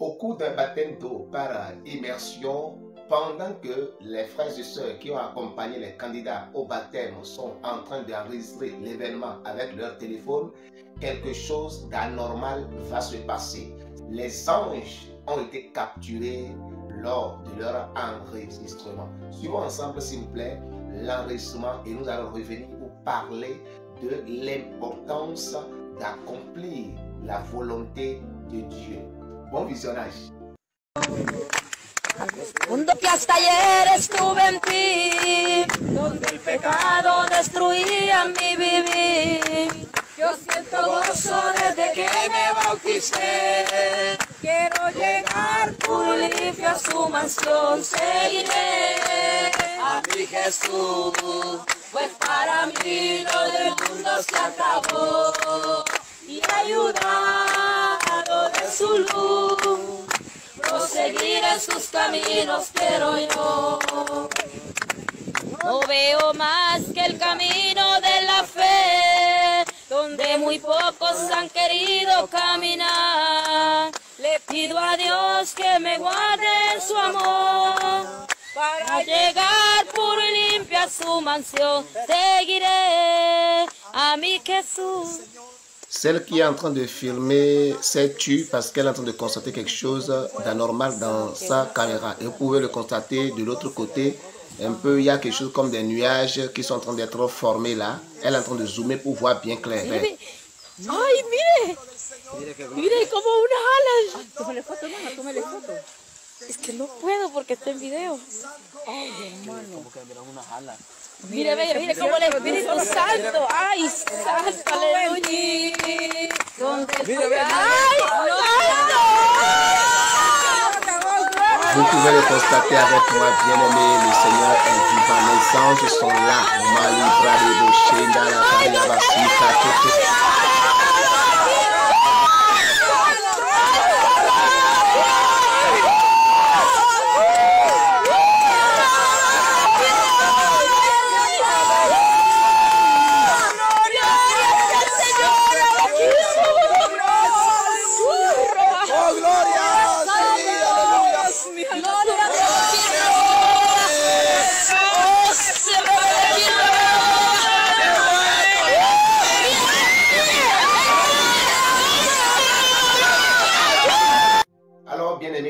Au cours d'un baptême d'eau par immersion, pendant que les frères et sœurs qui ont accompagné les candidats au baptême sont en train d'enregistrer l'événement avec leur téléphone, quelque chose d'anormal va se passer. Les anges ont été capturés lors de leur enregistrement. Suivons ensemble, s'il vous plaît, l'enregistrement et nous allons revenir pour parler de l'importance d'accomplir la volonté de Dieu. Bon visionnage. Mundo que hasta ayer estuve en ti, donde el pecado destruía mi vivir. Yo siento gozo desde que me bauticé. Quiero llegar puro y limpio a su mansión. Seguiré a mi Jesús, pues para mí lo del mundo se acabó. Y ayudado de su luz, proseguir en sus caminos quiero yo. No veo más que el camino de la fe, donde muy pocos han querido caminar. Le pido a Dios que me guarde en su amor, para llegar puro y limpio a su mansión. Seguiré a mi Jesús. Celle qui est en train de filmer s'est tue parce qu'elle est en train de constater quelque chose d'anormal dans sa caméra. Et vous pouvez le constater de l'autre côté, un peu, il y a quelque chose comme des nuages qui sont en train d'être formés là. Elle est en train de zoomer pour voir bien clair. ¡Ay, mire! ¡Mire como unas alas! Tómale foto, mamá, tómale foto. Es que no puedo porque está en video. Ay, hermano. Como que miran unas alas. Mire, mire cómo el Espíritu Santo. ¡Ay, santo! ¡Aleluya! ¡Ay, santo! Vous pouvez le constater avec moi, bien-aimé, le Seigneur est vivant. Les anges sont là. Malibra de Boshinda, la Kaya Basika,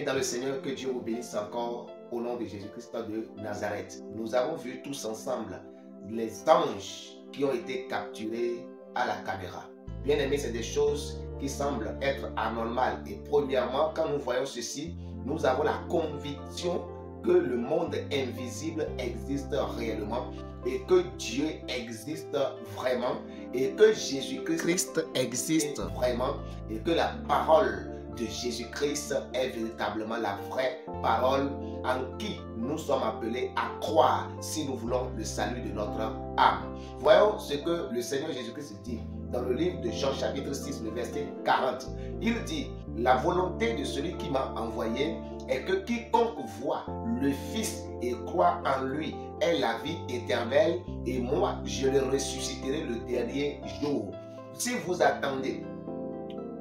dans le Seigneur, que Dieu vous bénisse encore au nom de Jésus-Christ de Nazareth. Nous avons vu tous ensemble les anges qui ont été capturés à la caméra. Bien aimé, c'est des choses qui semblent être anormales. Et premièrement, quand nous voyons ceci, nous avons la conviction que le monde invisible existe réellement et que Dieu existe vraiment et que Jésus-Christ existe vraiment et que la parole de Jésus-Christ est véritablement la vraie parole en qui nous sommes appelés à croire si nous voulons le salut de notre âme. Voyons ce que le Seigneur Jésus-Christ dit dans le livre de Jean chapitre 6, le verset 40. Il dit: la volonté de celui qui m'a envoyé est que quiconque voit le Fils et croit en lui ait la vie éternelle, et moi je le ressusciterai le dernier jour. Si vous attendez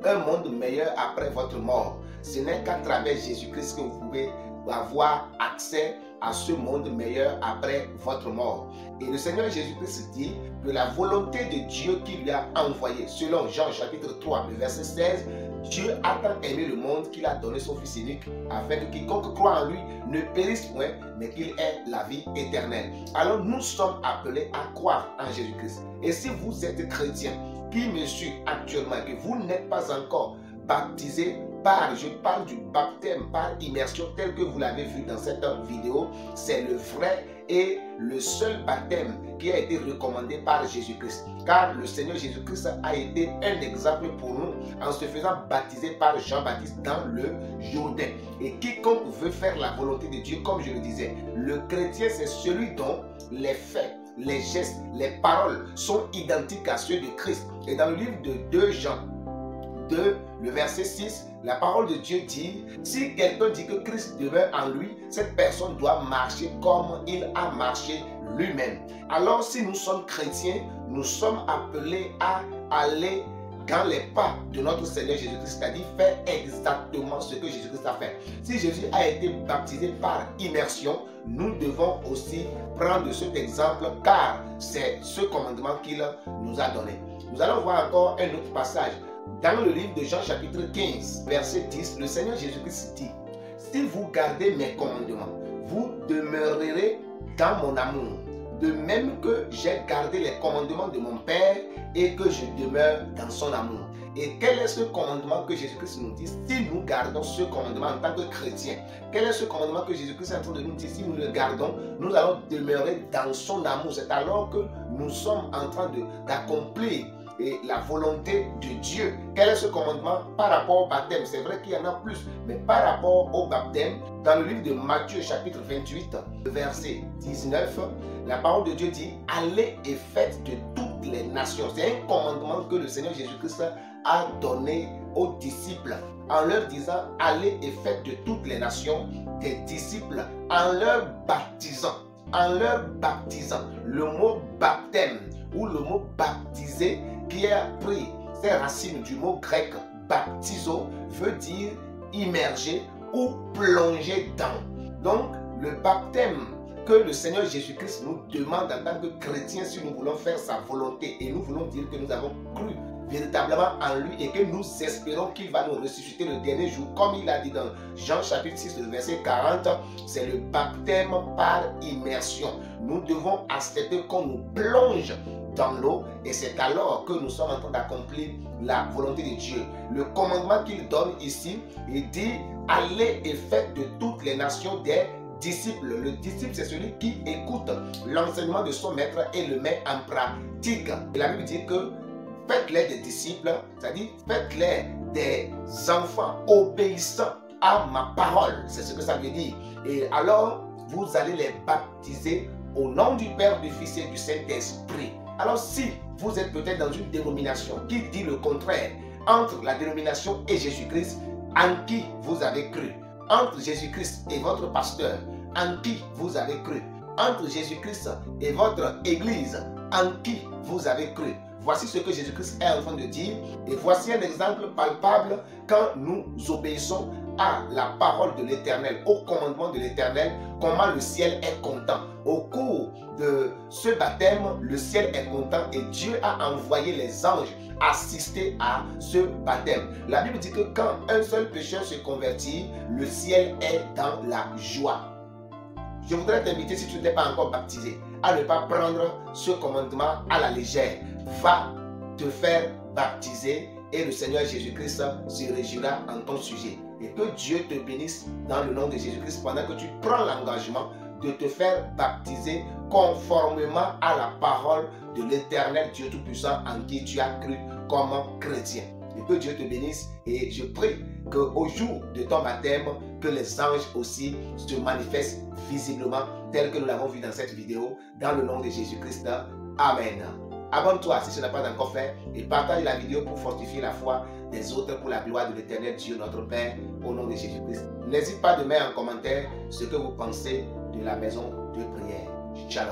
un monde meilleur après votre mort, ce n'est qu'à travers Jésus-Christ que vous pouvez avoir accès à ce monde meilleur après votre mort. Et le Seigneur Jésus-Christ dit que la volonté de Dieu qui lui a envoyé, selon Jean chapitre 3, le verset 16, Dieu a tant aimé le monde qu'il a donné son Fils unique, afin que quiconque croit en lui ne périsse point, mais qu'il ait la vie éternelle. Alors nous sommes appelés à croire en Jésus-Christ. Et si vous êtes chrétien, qui me suit actuellement, que vous n'êtes pas encore baptisé par, je parle du baptême par immersion tel que vous l'avez vu dans cette vidéo, c'est le vrai et le seul baptême qui a été recommandé par Jésus-Christ. Car le Seigneur Jésus-Christ a été un exemple pour nous en se faisant baptiser par Jean-Baptiste dans le Jourdain. Et quiconque veut faire la volonté de Dieu, comme je le disais, le chrétien c'est celui dont les faits, les gestes, les paroles sont identiques à ceux de Christ. Et dans le livre de 2 Jean 2, le verset 6, la parole de Dieu dit: si quelqu'un dit que Christ demeure en lui, cette personne doit marcher comme il a marché lui-même. Alors si nous sommes chrétiens, nous sommes appelés à aller dans les pas de notre Seigneur Jésus-Christ, c'est-à-dire faire exactement ce que Jésus-Christ a fait. Si Jésus a été baptisé par immersion, nous devons aussi prendre cet exemple car c'est ce commandement qu'il nous a donné. Nous allons voir encore un autre passage. Dans le livre de Jean chapitre 15, verset 10, le Seigneur Jésus-Christ dit: si vous gardez mes commandements, vous demeurerez dans mon amour, de même que j'ai gardé les commandements de mon Père et que je demeure dans son amour. Et quel est ce commandement que Jésus-Christ nous dit? Si nous gardons ce commandement en tant que chrétiens, quel est ce commandement que Jésus-Christ est en train de nous dire? Si nous le gardons, nous allons demeurer dans son amour. C'est alors que nous sommes en train d'accomplir la volonté de Dieu. Quel est ce commandement par rapport au baptême? C'est vrai qu'il y en a plus, mais par rapport au baptême, dans le livre de Matthieu chapitre 28, verset 19, la parole de Dieu dit: allez et faites de toutes les nations. C'est un commandement que le Seigneur Jésus-Christ a donné aux disciples en leur disant: allez et faites de toutes les nations des disciples, en leur baptisant. En leur baptisant. Le mot baptême ou le mot baptiser qui a pris ses racines du mot grec baptizo veut dire immerger ou plonger dans. Donc le baptême que le Seigneur Jésus-Christ nous demande en tant que chrétiens, si nous voulons faire sa volonté et nous voulons dire que nous avons cru véritablement en lui et que nous espérons qu'il va nous ressusciter le dernier jour, comme il a dit dans Jean chapitre 6, le verset 40, c'est le baptême par immersion. Nous devons accepter qu'on nous plonge dans l'eau et c'est alors que nous sommes en train d'accomplir la volonté de Dieu. Le commandement qu'il donne ici, il dit: allez et faites de toutes les nations des disciple. Le disciple, c'est celui qui écoute l'enseignement de son maître et le met en pratique. Et la Bible dit que faites-les des disciples, c'est-à-dire faites-les des enfants obéissants à ma parole. C'est ce que ça veut dire. Et alors, vous allez les baptiser au nom du Père, du Fils et du Saint-Esprit. Alors, si vous êtes peut-être dans une dénomination qui dit le contraire entre la dénomination et Jésus-Christ, en qui vous avez cru? Entre Jésus-Christ et votre pasteur, en qui vous avez cru? Entre Jésus-Christ et votre église, en qui vous avez cru? Voici ce que Jésus-Christ est en train de dire et voici un exemple palpable quand nous obéissons à la parole de l'Éternel, au commandement de l'Éternel, comment le ciel est content. Au cours de ce baptême, le ciel est content et Dieu a envoyé les anges assister à ce baptême. La Bible dit que quand un seul pécheur se convertit, le ciel est dans la joie. Je voudrais t'inviter, si tu n'es pas encore baptisé, à ne pas prendre ce commandement à la légère. Va te faire baptiser et le Seigneur Jésus-Christ se réjouira en ton sujet. Et que Dieu te bénisse dans le nom de Jésus-Christ pendant que tu prends l'engagement de te faire baptiser conformément à la parole de l'Éternel Dieu Tout-Puissant en qui tu as cru comme chrétien. Et que Dieu te bénisse et je prie qu'au jour de ton baptême, que les anges aussi se manifestent visiblement tel que nous l'avons vu dans cette vidéo, dans le nom de Jésus-Christ. Amen. Abonne-toi si ce n'est pas encore fait et partage la vidéo pour fortifier la foi des autres pour la gloire de l'Éternel Dieu notre Père au nom de Jésus-Christ. N'hésite pas de mettre en commentaire ce que vous pensez de la maison de prière. Shalom.